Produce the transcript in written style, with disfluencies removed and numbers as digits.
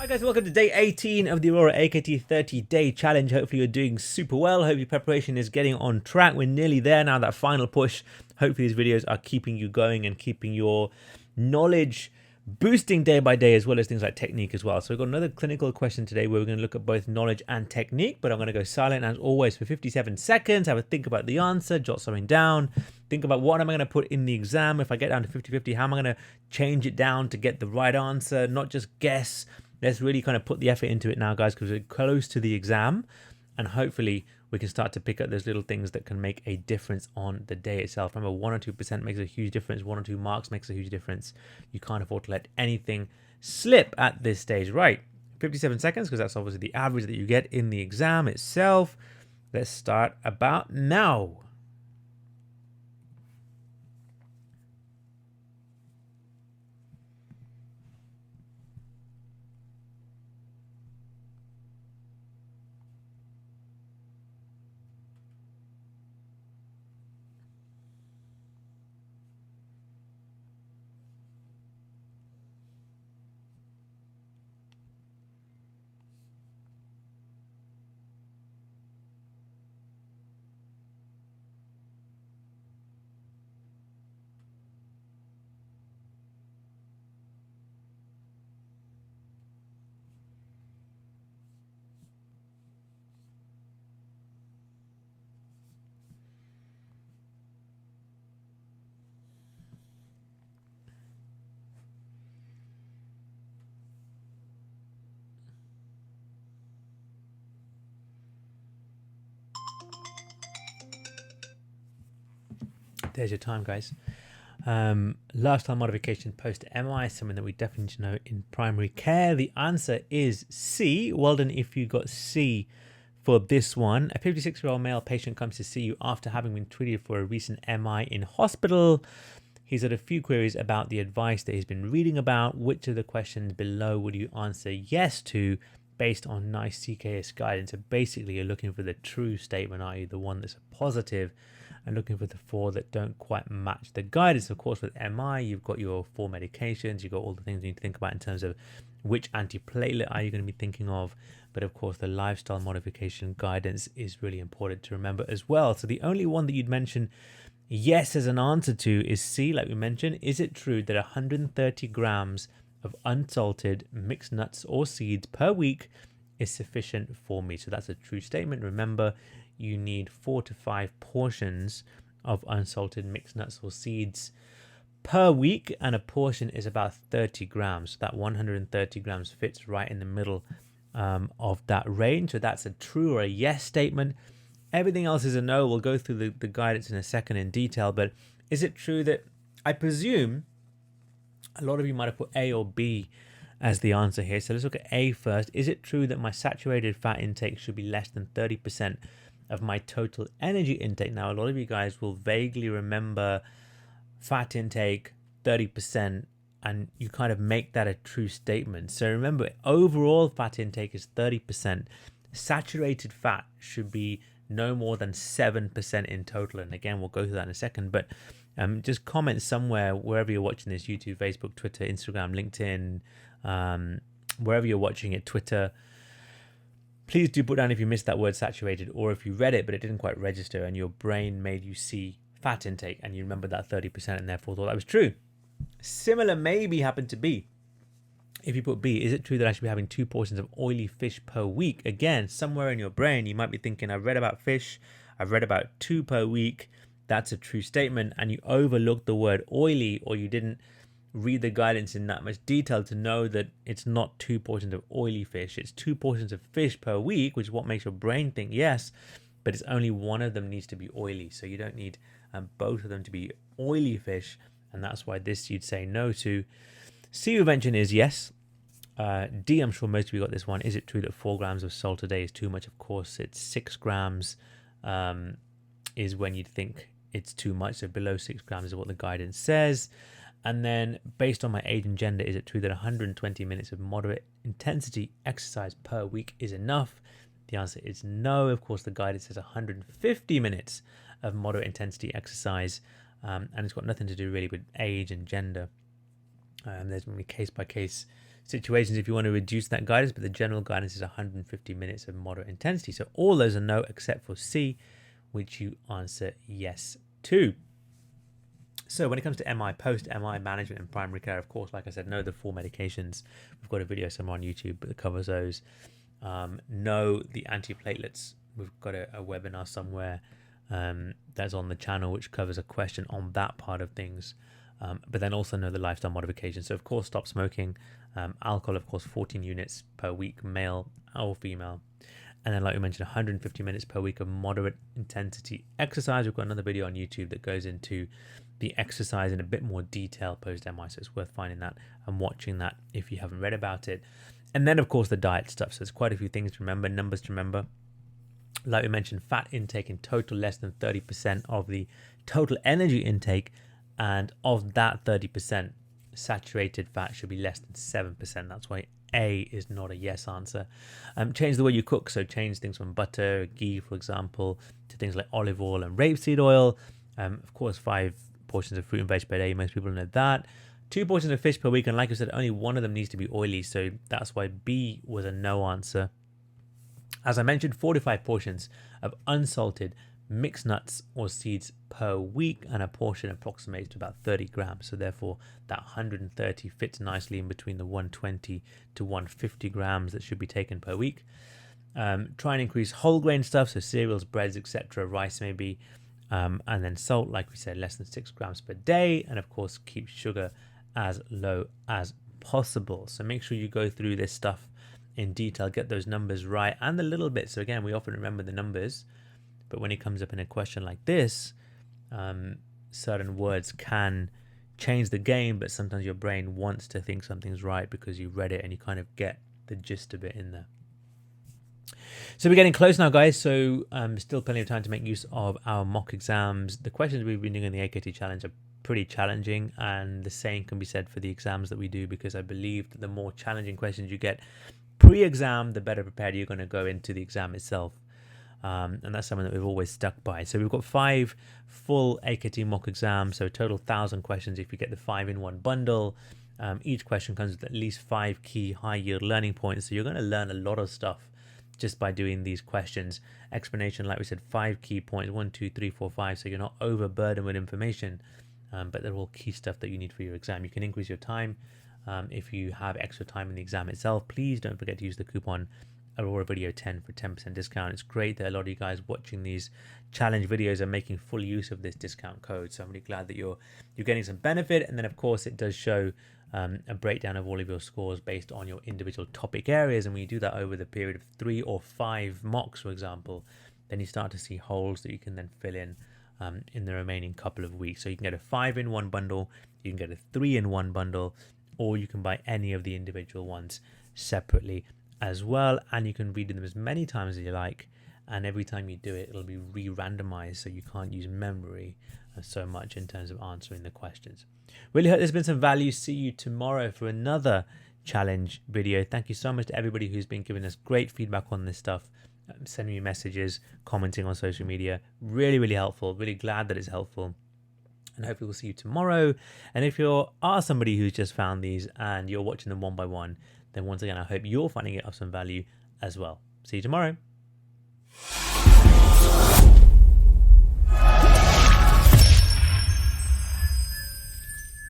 Guys, welcome to day 18 of the Arora AKT 30-day challenge. Hopefully you're doing super well. Hope your preparation is getting on track. We're nearly there now, that final push. Hopefully these videos are keeping you going and keeping your knowledge boosting day by day, as well as things like technique as well. So we've got another clinical question today where we're going to look at both knowledge and technique, but I'm going to go silent as always for 57 seconds. Have a think about the answer, jot something down, think about what am I going to put in the exam. If I get down to 50-50, how am I going to change it down to get the right answer, not just guess. Let's really kind of put the effort into it now, guys, because we're close to the exam, and hopefully we can start to pick up those little things that can make a difference on the day itself. Remember, 1 or 2% makes a huge difference. 1 or 2 marks makes a huge difference. You can't afford to let anything slip at this stage. Right, 57 seconds, because that's obviously the average that you get in the exam itself. Let's start about now. There's your time, guys. Lifestyle modification post MI, something that we definitely need to know in primary care. The answer is C. Well done if you got C for this one. A 56-year-old male patient comes to see you after having been treated for a recent MI in hospital. He's had a few queries about the advice that he's been reading about. Which of the questions below would you answer yes to based on nice CKS guidance? So basically you're looking for the true statement, i.e. the one that's a positive, and looking for the 4 that don't quite match the guidance. Of course, with MI, you've got your 4 medications, you've got all the things you need to think about in terms of which antiplatelet are you going to be thinking of. But of course, the lifestyle modification guidance is really important to remember as well. So the only one that you'd mention yes as an answer to is C, like we mentioned. Is it true that 130 grams of unsalted mixed nuts or seeds per week is sufficient for me? So that's a true statement. Remember, you need 4 to 5 portions of unsalted mixed nuts or seeds per week, and a portion is about 30 grams. So that 130 grams fits right in the middle of that range. So that's a true or a yes statement. Everything else is a no. We'll go through the guidance in a second in detail, but is it true that, I presume a lot of you might have put A or B as the answer here. So let's look at A first. Is it true that my saturated fat intake should be less than 30% of my total energy intake? Now, a lot of you guys will vaguely remember fat intake 30%, and you kind of make that a true statement. So remember, overall fat intake is 30%. Saturated fat should be no more than 7% in total. And again, we'll go through that in a second, but just comment somewhere, wherever you're watching this, YouTube, Facebook, Twitter, Instagram, LinkedIn, wherever you're watching it, Twitter. Please do put down if you missed that word saturated, or if you read it but it didn't quite register and your brain made you see fat intake and you remember that 30% and therefore thought that was true. Similar maybe happened to B. If you put B, is it true that I should be having 2 portions of oily fish per week? Again, somewhere in your brain you might be thinking, I've read about fish, I've read about 2 per week. That's a true statement, and you overlooked the word oily, or you didn't read the guidance in that much detail to know that it's not 2 portions of oily fish. It's 2 portions of fish per week, which is what makes your brain think yes, but it's only one of them needs to be oily. So you don't need both of them to be oily fish, and that's why this you'd say no to. C you mentioned is yes. D, I'm sure most of you got this one. Is it true that 4 grams of salt a day is too much? Of course, it's 6 grams is when you'd think it's too much. So below 6 grams is what the guidance says. And then based on my age and gender, is it true that 120 minutes of moderate intensity exercise per week is enough? The answer is no. Of course, the guidance says 150 minutes of moderate intensity exercise, and it's got nothing to do really with age and gender. There's going to be case by case situations if you want to reduce that guidance, but the general guidance is 150 minutes of moderate intensity. So all those are no except for C, which you answer yes to. So when it comes to MI, post-MI management and primary care, of course, like I said, know the 4 medications. We've got a video somewhere on YouTube that covers those. Know the antiplatelets. We've got a webinar somewhere that's on the channel which covers a question on that part of things. But then also know the lifestyle modification. So of course, stop smoking. Alcohol, of course, 14 units per week, male or female. And then, like we mentioned, 150 minutes per week of moderate intensity exercise. We've got another video on YouTube that goes into the exercise in a bit more detail post-MI. So it's worth finding that and watching that if you haven't read about it. And then, of course, the diet stuff. So there's quite a few things to remember, numbers to remember. Like we mentioned, fat intake in total less than 30% of the total energy intake. And of that 30%, saturated fat should be less than 7%. That's why A is not a yes answer. Change the way you cook. So change things from butter, ghee, for example, to things like olive oil and rapeseed oil. Of course, 5 portions of fruit and veg per day. Most people know that. 2 portions of fish per week. And like I said, only one of them needs to be oily. So that's why B was a no answer. As I mentioned, 4 to 5 portions of unsalted mixed nuts or seeds per week, and a portion approximates to about 30 grams. So therefore that 130 fits nicely in between the 120 to 150 grams that should be taken per week. Try and increase whole grain stuff, so cereals, breads, etc., rice maybe, and then salt, like we said, less than 6 grams per day, and of course keep sugar as low as possible. So make sure you go through this stuff in detail, get those numbers right and the little bits. So again, we often remember the numbers, but when it comes up in a question like this, certain words can change the game, but sometimes your brain wants to think something's right because you read it and you kind of get the gist of it in there. So we're getting close now, guys. So still plenty of time to make use of our mock exams. The questions we've been doing in the AKT challenge are pretty challenging, and the same can be said for the exams that we do, because I believe that the more challenging questions you get pre-exam, the better prepared you're going to go into the exam itself. And that's something that we've always stuck by. So we've got 5 full AKT mock exams, so a total 1,000 questions if you get the 5 in one bundle. Each question comes with at least 5 key high yield learning points, so you're going to learn a lot of stuff just by doing these questions. Explanation, like we said, 5 key points, 1, 2, 3, 4, 5, so you're not overburdened with information, but they're all key stuff that you need for your exam. You can increase your time if you have extra time in the exam itself. Please don't forget to use the coupon Arora video 10 for 10% discount. It's great that a lot of you guys watching these challenge videos are making full use of this discount code, so I'm really glad that you're getting some benefit. And then of course it does show a breakdown of all of your scores based on your individual topic areas, and when you do that over the period of 3 or 5 mocks, for example, then you start to see holes that you can then fill in the remaining couple of weeks. So you can get a 5 in one bundle, you can get a 3 in one bundle, or you can buy any of the individual ones separately as well, and you can read them as many times as you like, and every time you do it, it'll be re-randomized, so you can't use memory so much in terms of answering the questions. Really hope there's been some value. See you tomorrow for another challenge video. Thank you so much to everybody who's been giving us great feedback on this stuff, sending me messages, commenting on social media. Really helpful. Really glad that it's helpful, and hopefully we'll see you tomorrow. And if you are somebody who's just found these and you're watching them one by one, then once again, I hope you're finding it of some value as well. See you tomorrow.